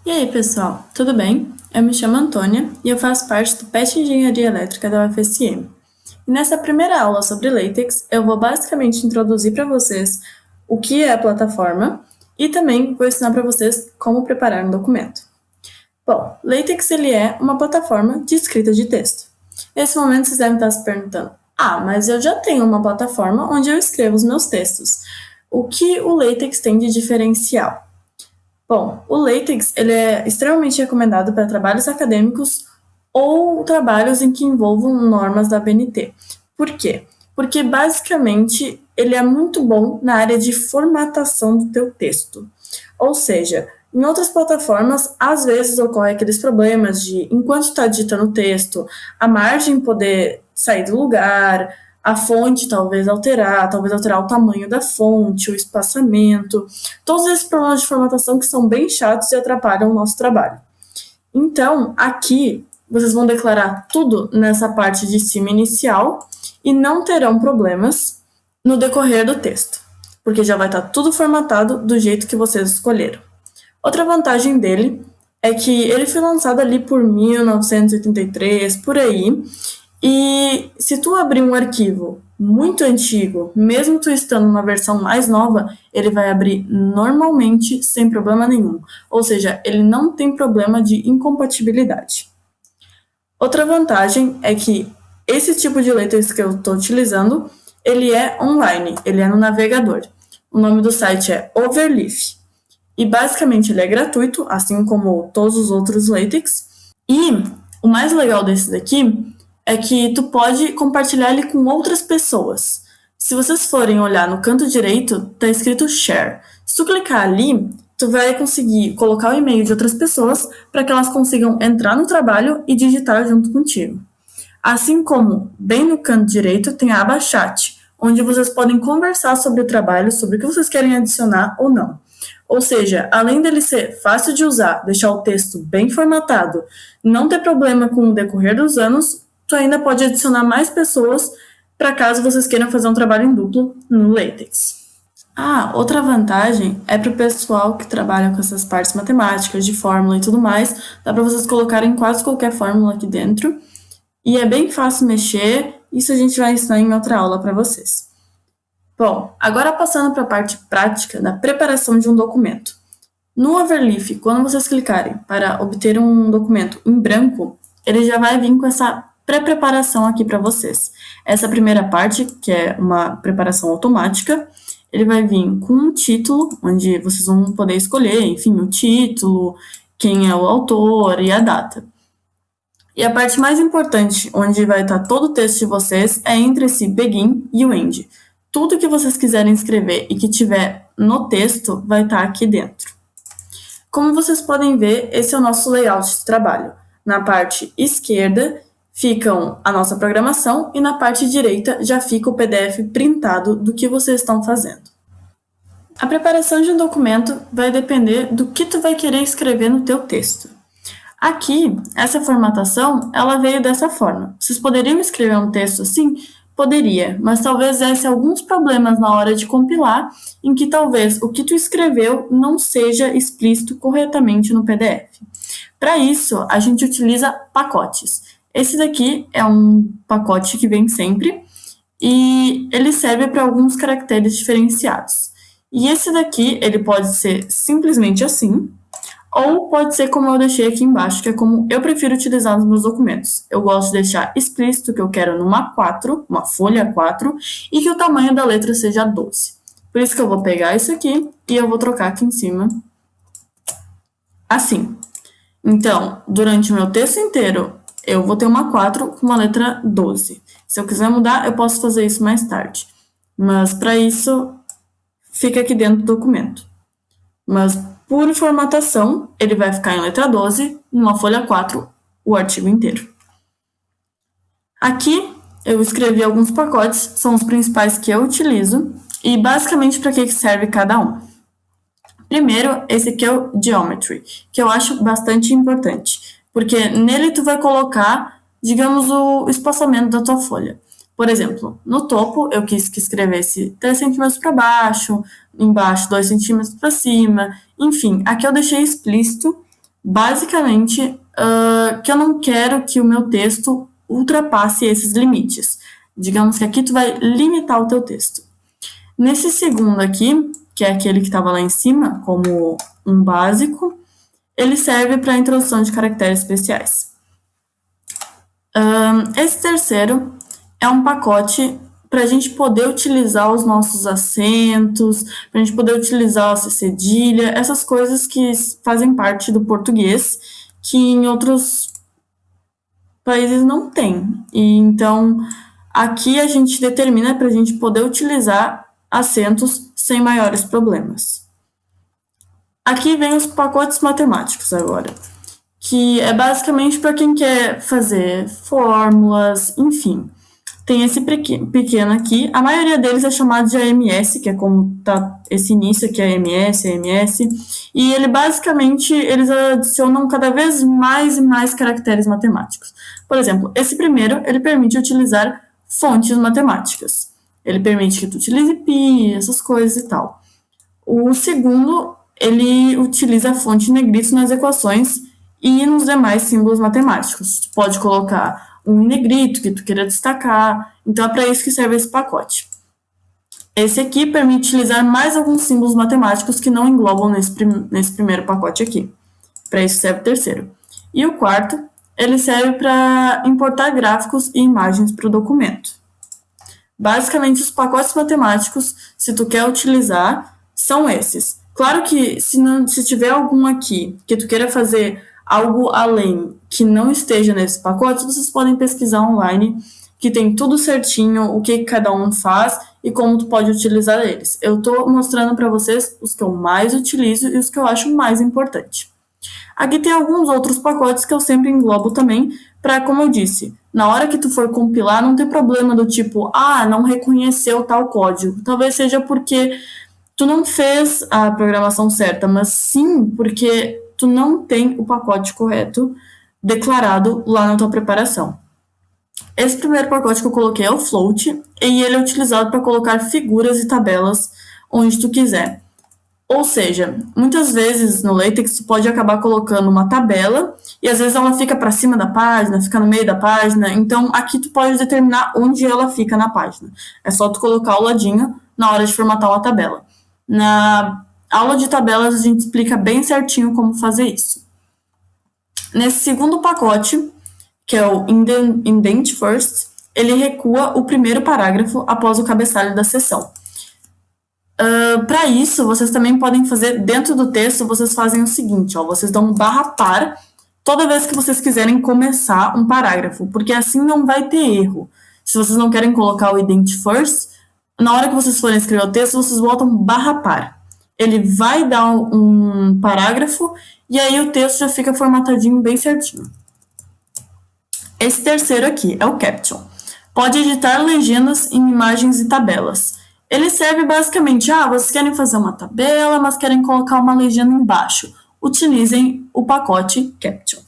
E aí, pessoal, tudo bem? Eu me chamo Antônia e eu faço parte do PET Engenharia Elétrica da UFSM. E nessa primeira aula sobre LaTeX, eu vou basicamente introduzir para vocês o que é a plataforma e também vou ensinar para vocês como preparar um documento. Bom, LaTeX ele é uma plataforma de escrita de texto. Nesse momento vocês devem estar se perguntando: mas eu já tenho uma plataforma onde eu escrevo os meus textos. O que o LaTeX tem de diferencial? Bom, o LaTeX ele é extremamente recomendado para trabalhos acadêmicos ou trabalhos em que envolvam normas da ABNT. Por quê? Porque basicamente ele é muito bom na área de formatação do teu texto. Ou seja, em outras plataformas, às vezes ocorre aqueles problemas de, enquanto está digitando o texto, a margem poder sair do lugar, a fonte talvez alterar o tamanho da fonte, o espaçamento, todos esses problemas de formatação que são bem chatos e atrapalham o nosso trabalho. Então, aqui, vocês vão declarar tudo nessa parte de cima inicial e não terão problemas no decorrer do texto, porque já vai estar tudo formatado do jeito que vocês escolheram. Outra vantagem dele é que ele foi lançado ali por 1983, por aí, e se tu abrir um arquivo muito antigo, mesmo tu estando numa versão mais nova, ele vai abrir normalmente sem problema nenhum. Ou seja, ele não tem problema de incompatibilidade. Outra vantagem é que esse tipo de LaTeX que eu estou utilizando, ele é online, ele é no navegador. O nome do site é Overleaf. E basicamente ele é gratuito, assim como todos os outros LaTeX. E o mais legal desse daqui é que tu pode compartilhar ele com outras pessoas. Se vocês forem olhar no canto direito, tá escrito Share. Se tu clicar ali, tu vai conseguir colocar o e-mail de outras pessoas para que elas consigam entrar no trabalho e digitar junto contigo. Assim como, bem no canto direito, tem a aba Chat, onde vocês podem conversar sobre o trabalho, sobre o que vocês querem adicionar ou não. Ou seja, além dele ser fácil de usar, deixar o texto bem formatado, não ter problema com o decorrer dos anos, tu ainda pode adicionar mais pessoas para caso vocês queiram fazer um trabalho em duplo no LaTeX. Outra vantagem é para o pessoal que trabalha com essas partes matemáticas, de fórmula e tudo mais, dá para vocês colocarem quase qualquer fórmula aqui dentro, e é bem fácil mexer, isso a gente vai ensinar em outra aula para vocês. Bom, agora passando para a parte prática da preparação de um documento. No Overleaf, quando vocês clicarem para obter um documento em branco, ele já vai vir com essa pré-preparação aqui para vocês. Essa primeira parte, que é uma preparação automática, ele vai vir com um título, onde vocês vão poder escolher, enfim, o título, quem é o autor e a data. E a parte mais importante, onde vai estar todo o texto de vocês, é entre esse begin e o end. Tudo que vocês quiserem escrever e que tiver no texto vai estar aqui dentro. Como vocês podem ver, esse é o nosso layout de trabalho. Na parte esquerda ficam a nossa programação e na parte direita já fica o PDF printado do que vocês estão fazendo. A preparação de um documento vai depender do que tu vai querer escrever no teu texto. Aqui, essa formatação, ela veio dessa forma. Vocês poderiam escrever um texto assim? Poderia, mas talvez desse alguns problemas na hora de compilar, em que talvez o que tu escreveu não seja explícito corretamente no PDF. Para isso, a gente utiliza pacotes. Esse daqui é um pacote que vem sempre e ele serve para alguns caracteres diferenciados. E esse daqui, ele pode ser simplesmente assim, ou pode ser como eu deixei aqui embaixo, que é como eu prefiro utilizar nos meus documentos. Eu gosto de deixar explícito que eu quero numa 4, uma folha 4, e que o tamanho da letra seja 12. Por isso que eu vou pegar isso aqui e eu vou trocar aqui em cima, assim. Então, durante o meu texto inteiro, eu vou ter uma 4 com uma letra 12. Se eu quiser mudar, eu posso fazer isso mais tarde. Mas, para isso, fica aqui dentro do documento. Mas, por formatação, ele vai ficar em letra 12, numa folha 4, o artigo inteiro. Aqui, eu escrevi alguns pacotes, são os principais que eu utilizo, e basicamente para que serve cada um. Primeiro, esse aqui é o Geometry, que eu acho bastante importante, porque nele tu vai colocar, digamos, o espaçamento da tua folha. Por exemplo, no topo eu quis que escrevesse 3 centímetros para baixo, embaixo 2 centímetros para cima, enfim, aqui eu deixei explícito, basicamente que eu não quero que o meu texto ultrapasse esses limites. Digamos que aqui tu vai limitar o teu texto. Nesse segundo aqui, que é aquele que estava lá em cima, como um básico, ele serve para a introdução de caracteres especiais. Esse terceiro é um pacote para a gente poder utilizar os nossos acentos, para a gente poder utilizar a cedilha, essas coisas que fazem parte do português, que em outros países não tem. E então, aqui a gente determina para a gente poder utilizar acentos sem maiores problemas. Aqui vem os pacotes matemáticos agora, que é basicamente para quem quer fazer fórmulas, enfim. Tem esse pequeno aqui, a maioria deles é chamado de AMS, que é como tá esse início aqui, AMS, e ele basicamente, eles adicionam cada vez mais e mais caracteres matemáticos. Por exemplo, esse primeiro, ele permite utilizar fontes matemáticas. Ele permite que tu utilize pi, essas coisas e tal. O segundo, ele utiliza a fonte negrito nas equações e nos demais símbolos matemáticos. Tu pode colocar um em negrito que tu queira destacar, então é para isso que serve esse pacote. Esse aqui permite utilizar mais alguns símbolos matemáticos que não englobam nesse primeiro pacote aqui. Para isso serve o terceiro. E o quarto, ele serve para importar gráficos e imagens para o documento. Basicamente, os pacotes matemáticos, se tu quer utilizar, são esses. Claro que se tiver algum aqui que tu queira fazer algo além que não esteja nesse pacote, vocês podem pesquisar online, que tem tudo certinho, o que cada um faz e como tu pode utilizar eles. Eu estou mostrando para vocês os que eu mais utilizo e os que eu acho mais importante. Aqui tem alguns outros pacotes que eu sempre englobo também, para, como eu disse, na hora que tu for compilar, não ter problema do tipo, não reconheceu tal código. Talvez seja porque tu não fez a programação certa, mas sim porque tu não tem o pacote correto declarado lá na tua preparação. Esse primeiro pacote que eu coloquei é o float, e ele é utilizado para colocar figuras e tabelas onde tu quiser. Ou seja, muitas vezes no LaTeX tu pode acabar colocando uma tabela e às vezes ela fica para cima da página, fica no meio da página, então aqui tu pode determinar onde ela fica na página. É só tu colocar ao ladinho na hora de formatar uma tabela. Na aula de tabelas a gente explica bem certinho como fazer isso. Nesse segundo pacote, que é o Indent First, ele recua o primeiro parágrafo após o cabeçalho da seção. Para isso, vocês também podem fazer, dentro do texto, vocês fazem o seguinte, vocês dão um /par toda vez que vocês quiserem começar um parágrafo, porque assim não vai ter erro. Se vocês não querem colocar o indent first, na hora que vocês forem escrever o texto, vocês botam /par. Ele vai dar um parágrafo e aí o texto já fica formatadinho bem certinho. Esse terceiro aqui é o caption. Pode editar legendas em imagens e tabelas. Ele serve basicamente, vocês querem fazer uma tabela, mas querem colocar uma legenda embaixo. Utilizem o pacote Caption.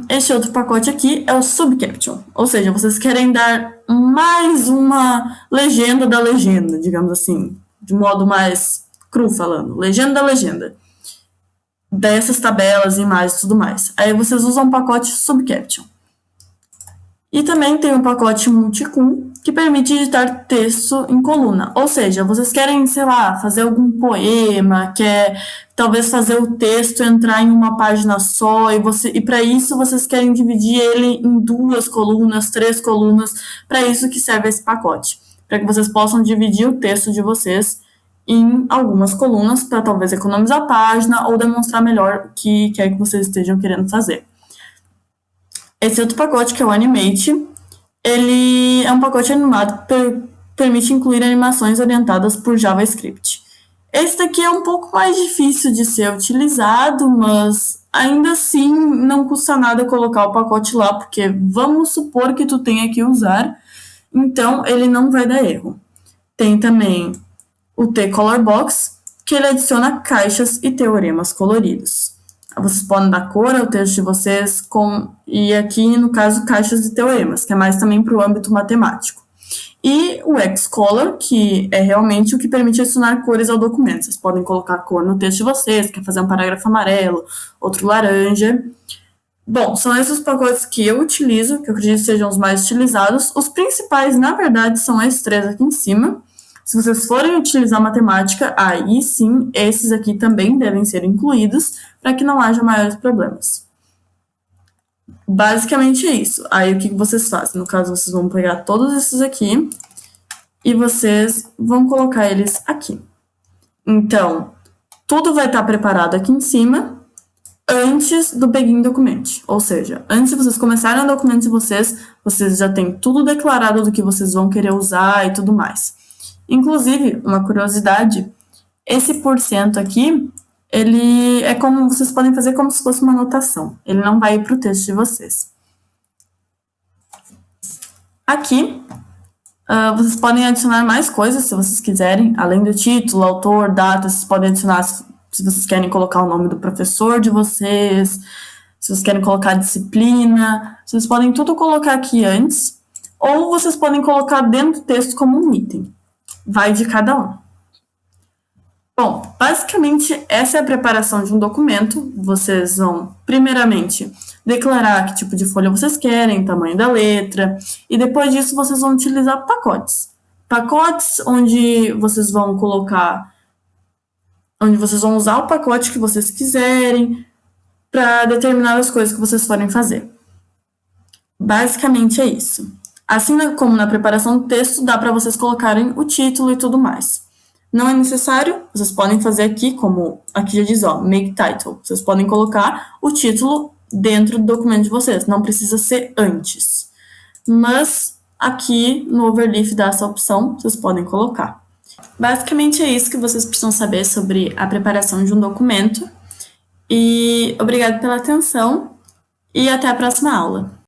Este outro pacote aqui é o Subcaption, ou seja, vocês querem dar mais uma legenda da legenda, digamos assim, de modo mais cru falando, legenda da legenda, dessas tabelas, imagens e tudo mais. Aí vocês usam o pacote Subcaption. E também tem o pacote Multicum, que permite editar texto em coluna. Ou seja, vocês querem, sei lá, fazer algum poema, quer talvez fazer o texto entrar em uma página só, e para isso vocês querem dividir ele em 2 colunas, 3 colunas, para isso que serve esse pacote. Para que vocês possam dividir o texto de vocês em algumas colunas, para talvez economizar a página ou demonstrar melhor o que quer que vocês estejam querendo fazer. Esse outro pacote, que é o Animate, ele é um pacote animado que permite incluir animações orientadas por JavaScript. Esse daqui é um pouco mais difícil de ser utilizado, mas ainda assim não custa nada colocar o pacote lá, porque vamos supor que tu tenha que usar, então ele não vai dar erro. Tem também o T-Color-Box, que ele adiciona caixas e teoremas coloridos. Vocês podem dar cor ao texto de vocês, e aqui, no caso, caixas de teoremas, que é mais também para o âmbito matemático. e o Xcolor, que é realmente o que permite adicionar cores ao documento. Vocês podem colocar cor no texto de vocês, quer fazer um parágrafo amarelo, outro laranja. Bom, são esses pacotes que eu utilizo, que eu acredito que sejam os mais utilizados. Os principais, na verdade, são esses três aqui em cima. Se vocês forem utilizar matemática, aí sim, esses aqui também devem ser incluídos, para que não haja maiores problemas. Basicamente é isso. Aí o que vocês fazem? No caso, vocês vão pegar todos esses aqui e vocês vão colocar eles aqui. Então, tudo vai estar preparado aqui em cima antes do Begin Document. Ou seja, antes de vocês começarem o documento de vocês, vocês já têm tudo declarado do que vocês vão querer usar e tudo mais. Inclusive, uma curiosidade, esse porcento aqui, ele é como, vocês podem fazer como se fosse uma anotação. Ele não vai ir para o texto de vocês. Aqui, vocês podem adicionar mais coisas, se vocês quiserem. Além do título, autor, data, vocês podem adicionar, se vocês querem colocar o nome do professor de vocês, se vocês querem colocar a disciplina, vocês podem tudo colocar aqui antes, ou vocês podem colocar dentro do texto como um item. Vai de cada um. Bom, basicamente, essa é a preparação de um documento. Vocês vão, primeiramente, declarar que tipo de folha vocês querem, tamanho da letra, e depois disso vocês vão utilizar pacotes. Pacotes onde vocês vão colocar, onde vocês vão usar o pacote que vocês quiserem para determinadas coisas que vocês forem fazer. Basicamente é isso. Assim como na preparação do texto, dá para vocês colocarem o título e tudo mais. Não é necessário, vocês podem fazer aqui, como aqui já diz, ó, make title. Vocês podem colocar o título dentro do documento de vocês, não precisa ser antes. Mas aqui no Overleaf dá essa opção, vocês podem colocar. Basicamente é isso que vocês precisam saber sobre a preparação de um documento. E obrigado pela atenção e até a próxima aula.